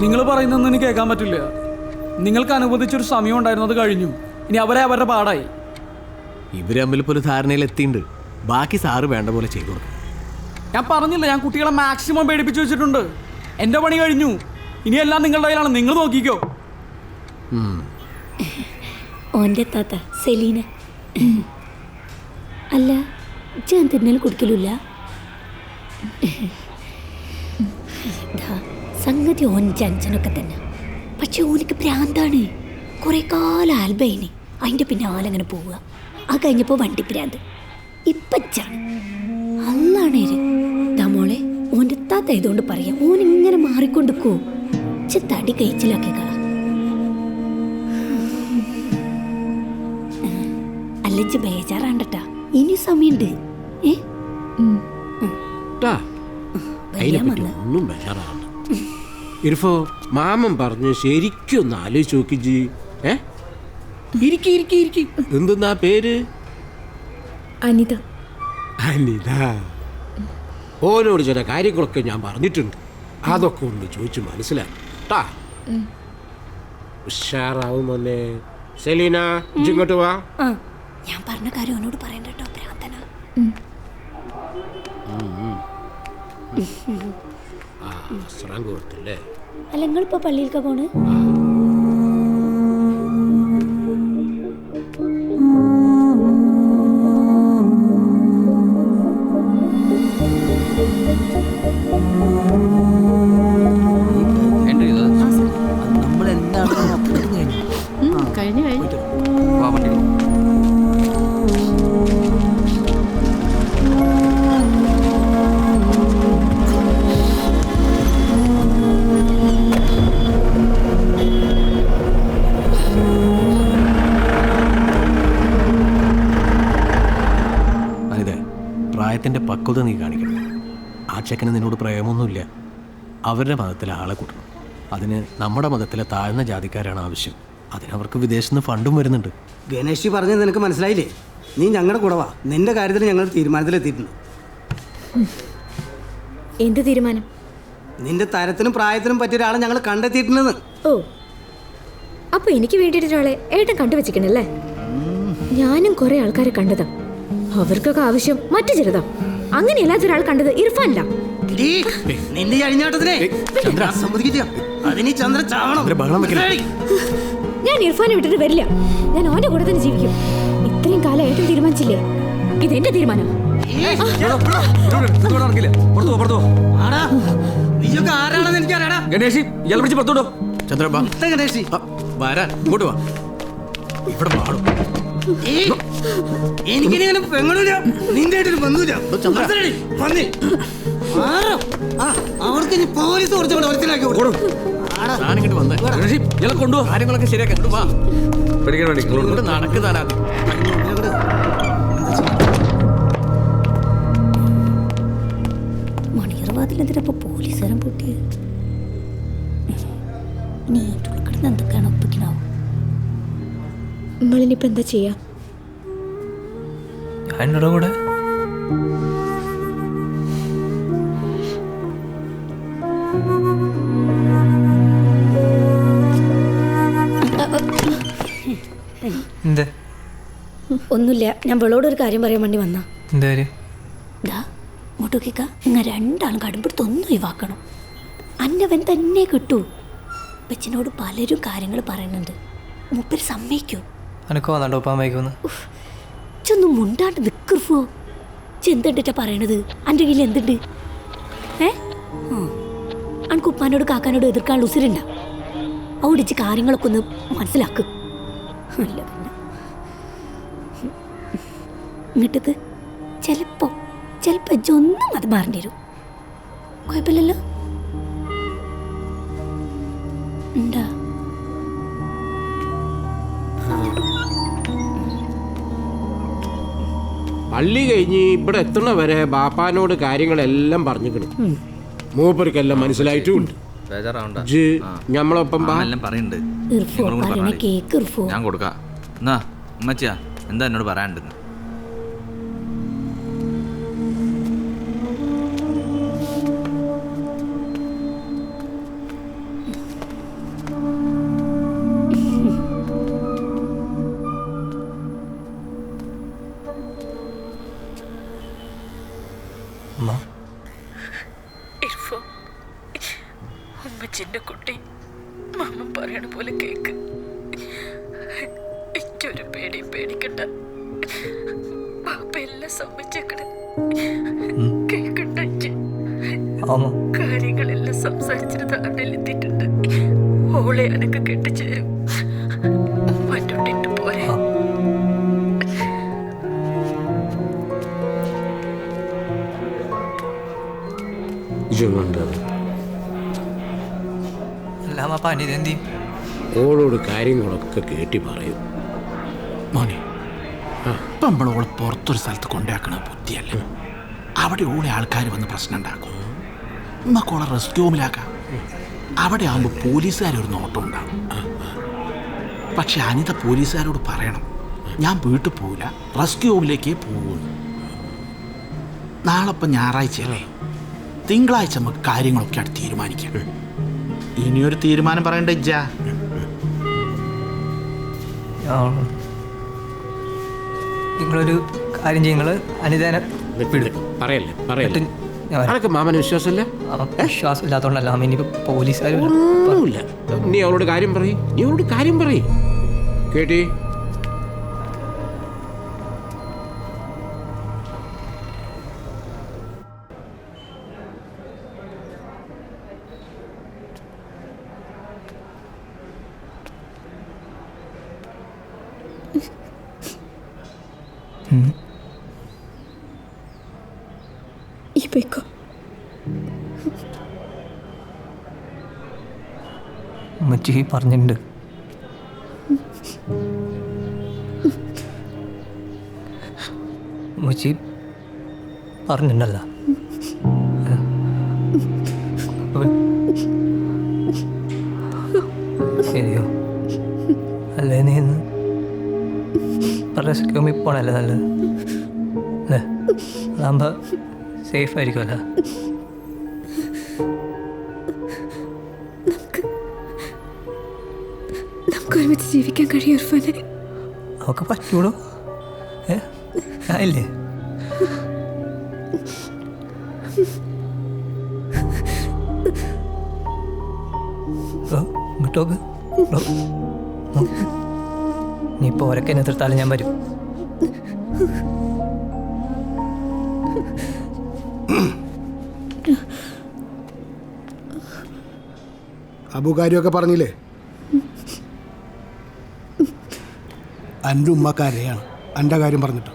നിങ്ങൾ പറയുന്നൊന്നും എനിക്ക് കേൾക്കാൻ പറ്റില്ല. നിങ്ങൾക്ക് അനുവദിച്ചൊരു സമയം ഉണ്ടായിരുന്നു, അത് കഴിഞ്ഞു. ഇനി അവരുടെ പാടായി. ഇവർ തമ്മിലിപ്പോൾ ഒരു ധാരണയിൽ എത്തിയിട്ടുണ്ട്. ബാക്കി സാറ് വേണ്ട പോലെ ചെയ്തു കൊടുക്കും. ഞാൻ പറഞ്ഞില്ല, ഞാൻ കുട്ടികളെ മാക്സിമം പേടിപ്പിച്ചു വെച്ചിട്ടുണ്ട്. എൻ്റെ പണി കഴിഞ്ഞു. ഇനിയെല്ലാം നിങ്ങളുടെ കയ്യിലാണ്, നിങ്ങൾ നോക്കിക്കോ. ഓൻ്റെ താത്ത സെലീന. അല്ല, ഞാൻ തിന്നൽ കുടിക്കലില്ല. സംഗതി ഓൻ ജൻസനൊക്കെ തന്നെ. പക്ഷെ ഓനിക്ക് ഭ്രാന്താണ്. കുറേ കാലം ആൽബൈന് അതിൻ്റെ പിന്നെ ആലങ്ങനെ പോവുക. ആ കഴിഞ്ഞപ്പോൾ വണ്ടി ഭ്രാന്ത്. ഇപ്പച്ചാണ് അല്ലാണേര് മോളെ. ഓൻ്റെ താത്ത ഇതുകൊണ്ട് പറയാം, ഓനിങ്ങനെ മാറിക്കൊണ്ടിക്കോ. തടി കഴിച്ചിലാക്കി കള. അല്ലച്ച് ബേജാറാണ്ടട്ടാ, ഇനി സമയമുണ്ട്. ഒന്നും ബേജാറാണ്. ഇർഫോ, മാമൻ പറഞ്ഞു ശരിക്കും ഒന്ന് ആലോചിച്ച് നോക്കി ജി. ഇരിക്കി. എന്തെന്നാ പേര്? അനിത. അനിത. ഓനോട് ചില കാര്യങ്ങളൊക്കെ ഞാൻ പറഞ്ഞിട്ടുണ്ട്. അതൊക്കെ ഒന്ന് ചോദിച്ചു മനസ്സിലാക്കാ. ഉഷാറാവും മോനെ. സെലീന, ഇങ്ങോട്ട് വാ. ഞാൻ പറഞ്ഞ കാര്യം ഓനോട് പറയണ്ട കേട്ടോ, പ്രാർത്ഥന. കൊടുത്തില്ലേ? അല്ല, നിങ്ങളിപ്പോ പള്ളിയിലേക്ക് പോണ്? പ്രായത്തിൻ്റെ പക്വത നീ കാണിക്കണം. ആ ചെക്കന് നിന്നോട് പ്രേമൊന്നുമില്ല. അവരുടെ മതത്തിലെ ആളെ കൂട്ടണം. അതിന് നമ്മുടെ മതത്തിലെ താഴ്ന്ന ജാതിക്കാരാണ് ആവശ്യം. അതിനവർക്ക് വിദേശത്ത് നിന്ന് ഫണ്ടും വരുന്നുണ്ട്. ഗണേഷ് പറഞ്ഞത് നിനക്ക് മനസ്സിലായില്ലേ? നീ ഞങ്ങളുടെ കൂടെ വാ. നിന്റെ കാര്യത്തിൽ ഞങ്ങൾ തീരുമാനത്തിലെത്തിയിട്ടുണ്ട്. എന്ത് തീരുമാനം? നിന്റെ തരത്തിനും പ്രായത്തിനും പറ്റിയ ഒരാളെ ഞങ്ങൾ കണ്ടെത്തിയിട്ടുണ്ടെന്ന്. ഓ, അപ്പൊ എനിക്ക് വേണ്ടിയിട്ട് ഒരാളെ ഏട്ടൻ കണ്ടുവച്ചിക്കണല്ലേ? ഞാനും കുറെ ആൾക്കാരെ കണ്ടതാ. അവർക്കൊക്കെ ആവശ്യം മറ്റു ചിലതാ. അങ്ങനെയല്ലാത്ത ഒരാൾ കണ്ടത് ഇർഫാനില്ല. നിന്റെ അഴിഞ്ഞാട്ടത്തിനെ ഞാൻ ഇർഫാനെ വിട്ടിട്ട് വരില്ല. ഞാൻ ഓന്റെ കൂടെ തന്നെ ജീവിക്കും. ഇത്രയും കാലം ഏട്ടൻ തീരുമാനിച്ചില്ലേ? ഇതെന്റെ തീരുമാനം. ആരാണെന്ന് എനിക്കറിയാടാ. ഗണേഷി, ഇയാളെ പിടിച്ച് പുറത്തോട്ടോ. ചന്ദ്രബാ, ഗണേഷി വരാൻ ഇങ്ങോട്ട് വാ. ഇവിടെ പാടും. എനിക്കിങ്ങനെ പെങ്ങളില്ല, നിന്റെ ആയിട്ടൊരു ബന്ധുല്ല. അവർക്ക് ഇനി പോലീസ് കുറച്ചുകൂടെ മനസ്സിലാക്കി കൊണ്ടുപോകും. കാര്യങ്ങളൊക്കെ ശരിയാക്കാൻ നടക്കുതാനാ. മണിയറവാതിലെന്തിനപ്പോ പോലീസുകാരൻ പൊട്ടിയത്? നീ കിടന്ന് എന്തൊക്കെയാണ് ഒപ്പിക്കണാവും. നമ്മളിനിപ്പോ എന്താ ചെയ്യാ? എന്നോട് കൂടെ ഒന്നുമില്ല, ഞാൻ വെളോടൊരു കാര്യം പറയാൻ വേണ്ടി വന്നാ. എന്താ കാര്യം? മുട്ടുക്കിക്ക, ഇങ്ങനെ രണ്ടാളും കടുമ്പെടുത്തൊന്നും ഒഴിവാക്കണം. അന്നവൻ തന്നെ കിട്ടൂ. ബച്ചനോട് പലരും കാര്യങ്ങൾ പറയുന്നുണ്ട്. മൂപ്പര് സമ്മതിക്കൂ? അനക്കോ വന്നാണ്ടോ ഒപ്പാൻ വയ്ക്കുമെന്ന്? ചെന്ന് മുണ്ടാണ്ട് നിക്കർഫോ. ചെന്തിട്ടാ പറയണത്? എൻ്റെ കയ്യിൽ എന്തുണ്ട്? അനക്ക് ഉപ്പാനോട് കാക്കാനോട് എതിർക്കാനുള്ള ഉസിരുണ്ട. അവിടിച്ച് കാര്യങ്ങളൊക്കെ ഒന്ന് മനസ്സിലാക്കും. അല്ല പിന്നെ എന്നിട്ടത് ചിലപ്പോ ഒന്നും അത് മാറേണ്ടി വരും. കുഴപ്പമില്ലല്ലോ? ഉണ്ടാ പള്ളി കഴിഞ്ഞ് ഇവിടെ എത്തുന്ന വരെ ബാപ്പാനോട് കാര്യങ്ങളെല്ലാം പറഞ്ഞിക്കണ്. മൂപ്പർക്കെല്ലാം മനസ്സിലായിട്ടുമുണ്ട്. ഞമ്മളൊപ്പം ഞാൻ കൊടുക്കാം. എന്നാ ഉമ്മച്ചിയാ, എന്താ എന്നോട് പറയാണ്ടെന്ന്? ഉമ്മച്ചിന്റെ കുട്ടി മാമൻ പറയണ പോലെ കേക്ക്. എനിക്കൊരു പേടിയും പേടിക്കണ്ട. പാപ്പ എല്ലാം സമ്മതിച്ചേക്കണേ. കേക്കണ്ട. കാര്യങ്ങളെല്ലാം സംസാരിച്ചിട്ട് നാട്ടിലെത്തിയിട്ടുണ്ട്. ഓളെ അനക്ക് കെട്ടിച്ചേരും. മറ്റോട്ടിട്ട് പോരെ. അല്ല മാപ്പ അനിതെന്തി ഓളോട് കാര്യങ്ങളൊക്കെ കേട്ടി പറയും. മോനെ ഇപ്പം നമ്മളോളെ പുറത്തൊരു സ്ഥലത്ത് കൊണ്ടാക്കണ ബുദ്ധിയല്ല. അവിടെ ഓളെ ആൾക്കാർ വന്ന് പ്രശ്നം ഉണ്ടാക്കും. നമുക്കോളെ റെസ്ക്യൂ ഹോമിലാക്കാം. അവിടെ ആകുമ്പോൾ പോലീസുകാരൊരു നോട്ടം ഉണ്ടാകും. പക്ഷെ അനിത പോലീസുകാരോട് പറയണം, ഞാൻ വീട്ടിൽ പോവില്ല, റെസ്ക്യൂ ഹോമിലേക്കേ പോകുന്നു. നാളെ ഇപ്പം ഞായറാഴ്ചയല്ലേ, തിങ്കളാഴ്ച നമുക്ക് കാര്യങ്ങളൊക്കെ അടുത്ത് തീരുമാനിക്കാം. ഇനിയൊരു തീരുമാനം പറയണ്ട ഇജ്ജാ. നിങ്ങളൊരു കാര്യം ചെയ്യും, നിങ്ങൾ അനിതേനെ പറയല്ലേ പറയല്ലേ. അതൊക്കെ മാമന് വിശ്വാസമല്ലേ? വിശ്വാസം ഇല്ലാത്തതുകൊണ്ടല്ല മാമ. ഇനിയിപ്പോൾ പോലീസുകാർ ഒന്നുമില്ല. നീ അവളോട് കാര്യം പറയും, നീ അവളോട് കാര്യം പറയും. കേട്ടി? ഈ പോയിക്കോ. ഉമ്മച്ചി പറഞ്ഞിട്ടുണ്ട്. ഉമ്മച്ചി പറഞ്ഞിട്ടുണ്ടല്ല. ശരിയോ? അല്ലേ നീ ഇന്ന് റെസ്ക്യൂമിൽ പോണല്ലേ നല്ലത് അല്ലേ? അതാകുമ്പോൾ സേഫ് ആയിരിക്കുമല്ലോ. നമുക്ക് ഒരുമിച്ച് ജീവിക്കാൻ കഴിയും ഇർഫാനെ. അവൾക്ക് പറ്റൂടോ? ഞാനില്ലേ? ഇങ്ങോട്ടോക്ക്. നീ ഇപ്പോൾ ഒരക്കെ എന്നെ തീർത്താലും ഞാൻ വരും. അബു കാര്യമൊക്കെ പറഞ്ഞില്ലേ? എൻ്റെ ഉമ്മക്കാരെയാണ് എൻ്റെ കാര്യം പറഞ്ഞിട്ട്.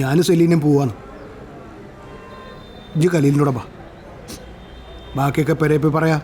ഞാനും സെലീനും പോവാണ്. ഇജ്ജ് കലീലിനോട് ബാക്കിയൊക്കെ പെരേപ്പി പറയാം.